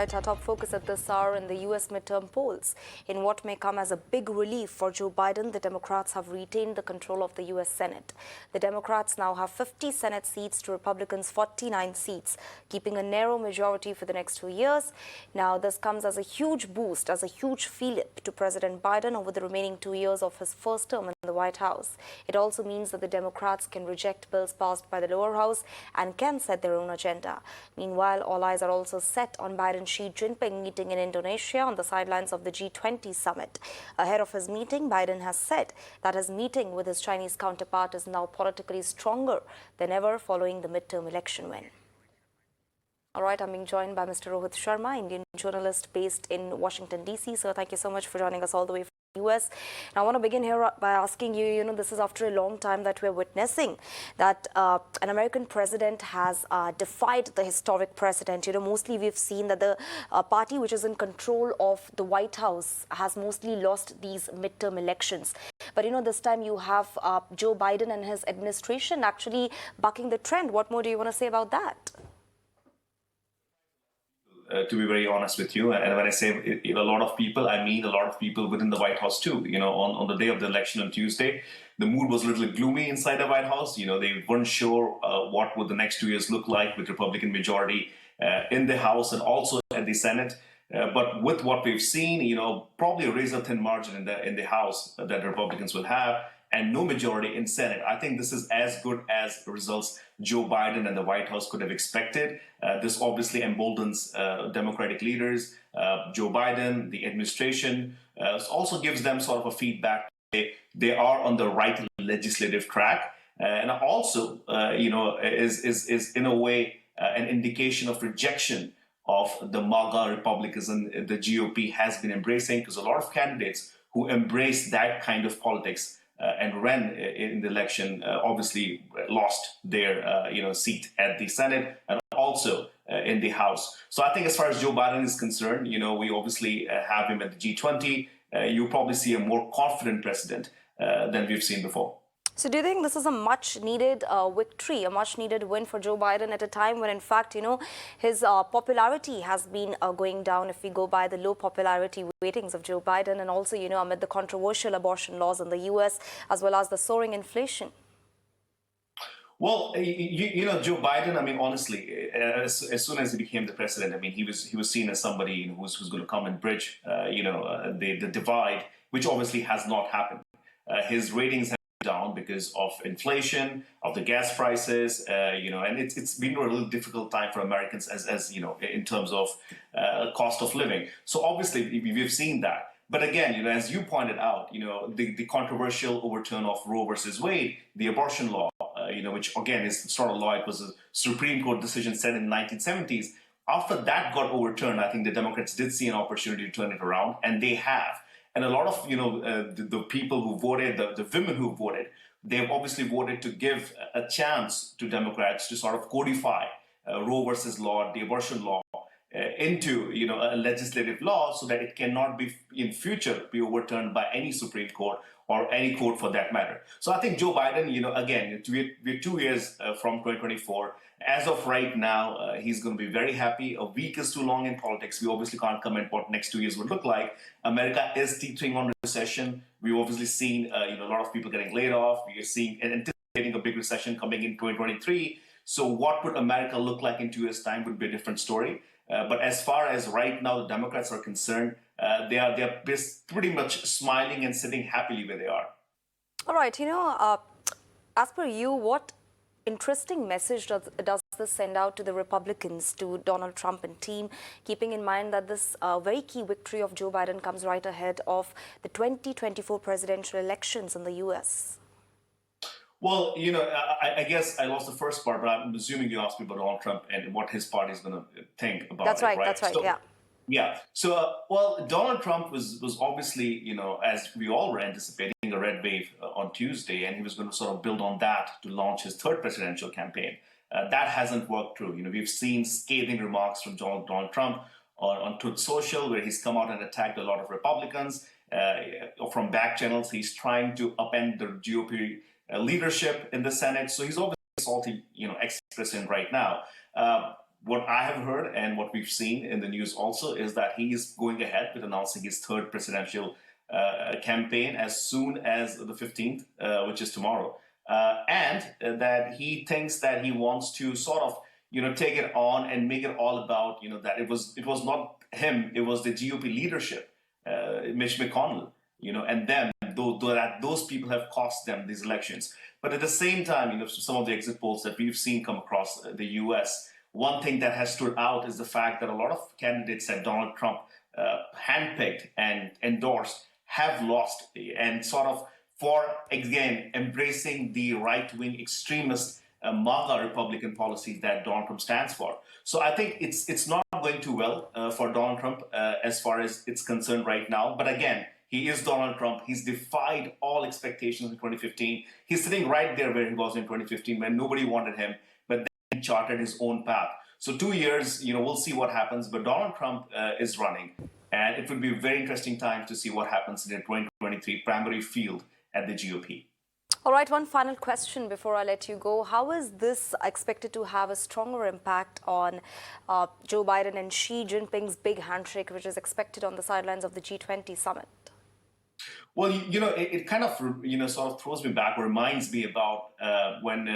Our top focus at this hour in the U.S. midterm polls. In what may come as a big relief for Joe Biden, the Democrats have retained the control of the U.S. Senate. The Democrats now have 50 Senate seats to Republicans' 49 seats, keeping a narrow majority for the next 2 years. Now, this comes as a huge boost, as a huge fillip to President Biden over the remaining 2 years of his first term in the White House. It also means that the Democrats can reject bills passed by the lower house and can set their own agenda. Meanwhile, all eyes are also set on Biden's Xi Jinping meeting in Indonesia on the sidelines of the G20 summit. Ahead of his meeting, Biden has said that his meeting with his Chinese counterpart is now politically stronger than ever following the midterm election win. All right, I'm being joined by Mr. Rohit Sharma, Indian journalist based in Washington, D.C. So thank you so much for joining us all the way from the U.S. Now, I want to begin here by asking you, this is after a long time that we're witnessing that an American president has defied the historic precedent. Mostly we've seen that the party which is in control of the White House has mostly lost these midterm elections. But, this time you have Joe Biden and his administration actually bucking the trend. What more do you want to say about that? To be very honest with you, and when I say a lot of people, I mean a lot of people within the White House too. On the day of the election on Tuesday, the mood was a little gloomy inside the White House. They weren't sure what would the next 2 years look like with Republican majority in the House and also at the Senate. But with what we've seen, probably a razor-thin margin in the House that Republicans will have, and no majority in Senate. I think this is as good as results Joe Biden and the White House could have expected. This obviously emboldens Democratic leaders, Joe Biden, the administration. Also gives them sort of a feedback. They are on the right legislative track, and also, is in a way an indication of rejection of the MAGA republicanism the GOP has been embracing, because a lot of candidates who embrace that kind of politics and ran in the election obviously lost their seat at the Senate and also in the House. So I think as far as Joe Biden is concerned, we obviously have him at the G20. You'll probably see a more confident president than we've seen before. So do you think this is a much-needed victory, a much-needed win for Joe Biden at a time when, in fact, his popularity has been going down if we go by the low popularity ratings of Joe Biden, and also, amid the controversial abortion laws in the U.S. as well as the soaring inflation? Well, Joe Biden, honestly, as soon as he became the president, he was seen as somebody who's going to come and bridge, the divide, which obviously has not happened. His ratings have down because of inflation, of the gas prices, and it's been a really difficult time for Americans as in terms of cost of living. So obviously we've seen that. But again, as you pointed out, the controversial overturn of Roe versus Wade, the abortion law, which again is sort of law. It was a Supreme Court decision set in the 1970s. After that got overturned, I think the Democrats did see an opportunity to turn it around, and they have. And a lot of, the people who voted, the women who voted, they've obviously voted to give a chance to Democrats to sort of codify Roe versus law, the abortion law, into, a legislative law so that it cannot be in future be overturned by any Supreme Court or any court for that matter. So I think Joe Biden, again, we're 2 years from 2024. As of right now, he's going to be very happy. A week is too long in politics. We obviously can't comment what next 2 years would look like. America is teetering on recession. We've obviously seen, a lot of people getting laid off. We are seeing and anticipating a big recession coming in 2023. So what would America look like in 2 years' time would be a different story. But as far as right now the Democrats are concerned, they're pretty much smiling and sitting happily where they are. All right, as per you, what interesting message does this send out to the Republicans, to Donald Trump and team, keeping in mind that this very key victory of Joe Biden comes right ahead of the 2024 presidential elections in the U.S.? Well, I guess I lost the first part, but I'm assuming you asked me about Donald Trump and what his party is going to think about That's it, right, right? that's right, So, yeah. yeah. So, well, Donald Trump was obviously, as we all were anticipating, a red wave on Tuesday, and he was going to sort of build on that to launch his third presidential campaign. That hasn't worked through. We've seen scathing remarks from Donald Trump on Truth Social, where he's come out and attacked a lot of Republicans from back channels. He's trying to upend the GOP leadership in the Senate. So he's obviously a salty, ex-president right now. what I have heard and what we've seen in the news also is that he is going ahead with announcing his third presidential campaign as soon as the 15th, which is tomorrow. And that he thinks that he wants to sort of, take it on and make it all about, that it was not him, it was the GOP leadership, Mitch McConnell, and them, that those people have cost them these elections. But at the same time, some of the exit polls that we've seen come across the US, one thing that has stood out is the fact that a lot of candidates that Donald Trump handpicked and endorsed have lost, and sort of for, again, embracing the right-wing extremist MAGA Republican policies that Donald Trump stands for. So I think it's not going too well for Donald Trump as far as it's concerned right now. But again, he is Donald Trump. He's defied all expectations in 2015. He's sitting right there where he was in 2015 when nobody wanted him, but then he charted his own path. So 2 years, we'll see what happens. But Donald Trump is running, and it would be a very interesting time to see what happens in the 2023 primary field at the GOP. All right, one final question before I let you go. How is this expected to have a stronger impact on Joe Biden and Xi Jinping's big handshake, which is expected on the sidelines of the G20 summit? Well, it kind of, sort of throws me back or reminds me about when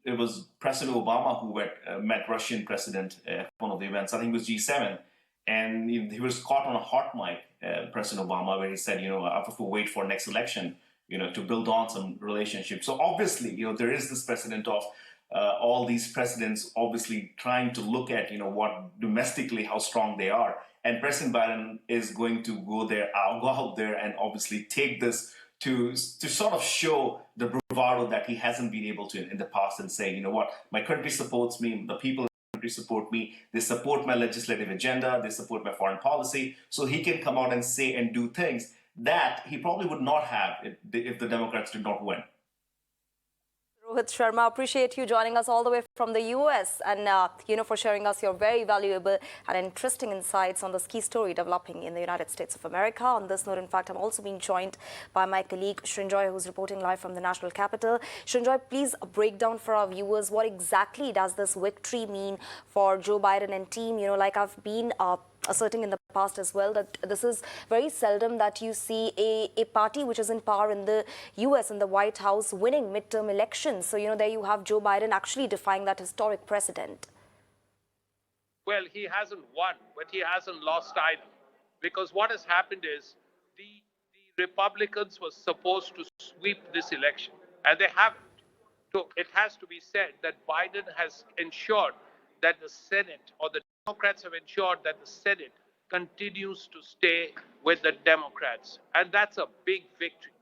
it was President Obama who met Russian president at one of the events. I think it was G7. And he was caught on a hot mic, President Obama, where he said, I have to wait for next election, to build on some relationships. So obviously, there is this precedent of all these presidents obviously trying to look at, what domestically, how strong they are. And President Biden is going to go out there and obviously take this to sort of show the bravado that he hasn't been able to in the past, and say, what, my country supports me, the people in the country support me, they support my legislative agenda, they support my foreign policy. So he can come out and say and do things that he probably would not have if the Democrats did not win. Rohit Sharma, appreciate you joining us all the way from the US and, for sharing us your very valuable and interesting insights on this key story developing in the United States of America. On this note, in fact, I'm also being joined by my colleague Srinjoy, who's reporting live from the national capital. Srinjoy, please break down for our viewers what exactly does this victory mean for Joe Biden and team. Like I've been asserting in the past as well, that this is very seldom that you see a party which is in power in the US, in the White House, winning midterm elections. So, there you have Joe Biden actually defying that historic precedent. Well, he hasn't won, but he hasn't lost either. Because what has happened is the Republicans were supposed to sweep this election, and they haven't. So it has to be said that Biden has ensured that the Senate, or the Democrats have ensured that the Senate continues to stay with the Democrats. And that's a big victory.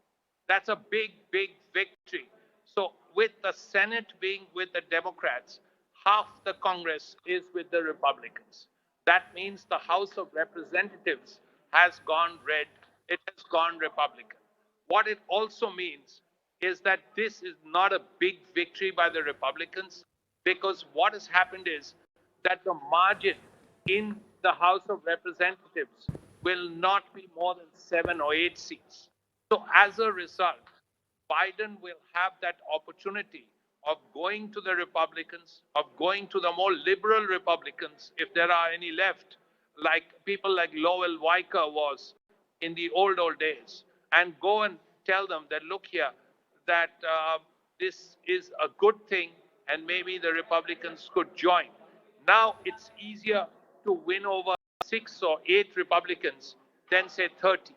That's a big, big victory. So with the Senate being with the Democrats, half the Congress is with the Republicans. That means the House of Representatives has gone red. It has gone Republican. What it also means is that this is not a big victory by the Republicans, because what has happened is that the margin in the House of Representatives will not be more than 7 or 8 seats. So as a result, Biden will have that opportunity of going to the Republicans, of going to the more liberal Republicans, if there are any left, like people like Lowell Weicker was in the old days, and go and tell them that, look here, that this is a good thing, and maybe the Republicans could join. Now it's easier to win over 6 or 8 Republicans than, say, 30.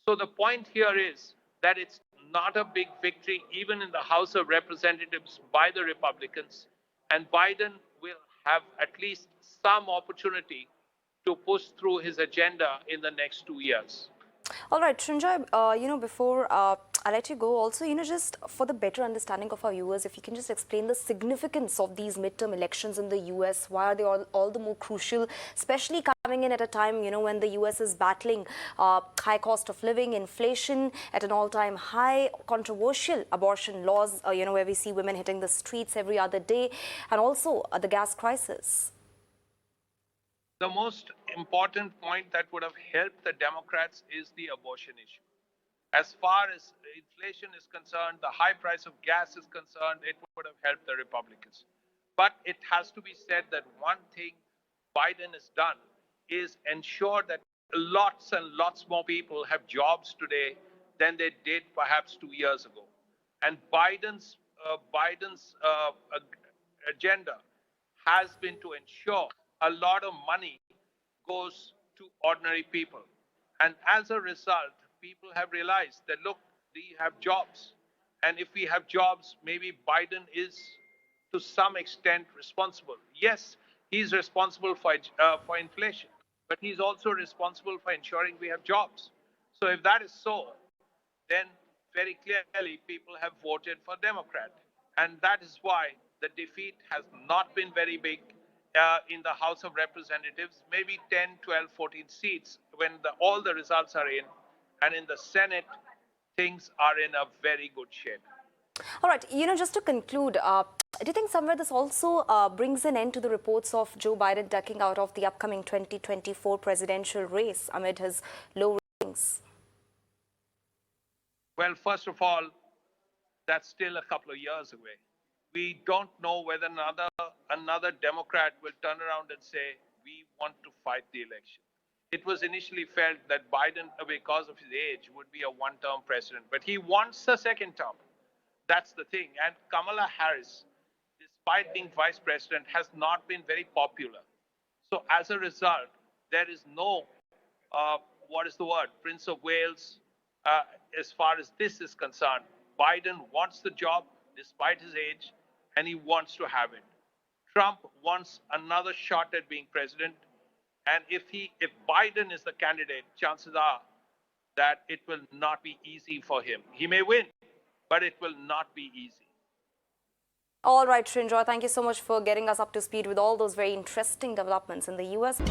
So the point here is that it's not a big victory, even in the House of Representatives, by the Republicans. And Biden will have at least some opportunity to push through his agenda in the next 2 years. All right, Srinjoy, before I let you go, also, just for the better understanding of our viewers, if you can just explain the significance of these midterm elections in the US, why are they all the more crucial, especially coming in at a time, when the US is battling high cost of living, inflation at an all-time high, controversial abortion laws, where we see women hitting the streets every other day, and also the gas crisis. The most important point that would have helped the Democrats is the abortion issue. As far as inflation is concerned, the high price of gas is concerned, it would have helped the Republicans. But it has to be said that one thing Biden has done is ensure that lots and lots more people have jobs today than they did perhaps 2 years ago. And Biden's agenda has been to ensure a lot of money goes to ordinary people. And as a result, people have realized that look, we have jobs. And if we have jobs, maybe Biden is to some extent responsible. Yes, he's responsible for inflation, but he's also responsible for ensuring we have jobs. So if that is so, then very clearly people have voted for Democrat. And that is why the defeat has not been very big in the House of Representatives, maybe 10, 12, 14 seats when all the results are in. And in the Senate, things are in a very good shape. All right, just to conclude, do you think somewhere this also brings an end to the reports of Joe Biden ducking out of the upcoming 2024 presidential race amid his low ratings? Well, first of all, that's still a couple of years away. We don't know whether another Democrat will turn around and say, we want to fight the election. It was initially felt that Biden, because of his age, would be a one-term president, but he wants a second term. That's the thing. And Kamala Harris, despite being vice president, has not been very popular. So as a result, there is no, Prince of Wales, as far as this is concerned. Biden wants the job despite his age, and he wants to have it. Trump wants another shot at being president, and if Biden is the candidate, chances are that it will not be easy for him. He may win, but it will not be easy. All right, Srinjoy, thank you so much for getting us up to speed with all those very interesting developments in the US.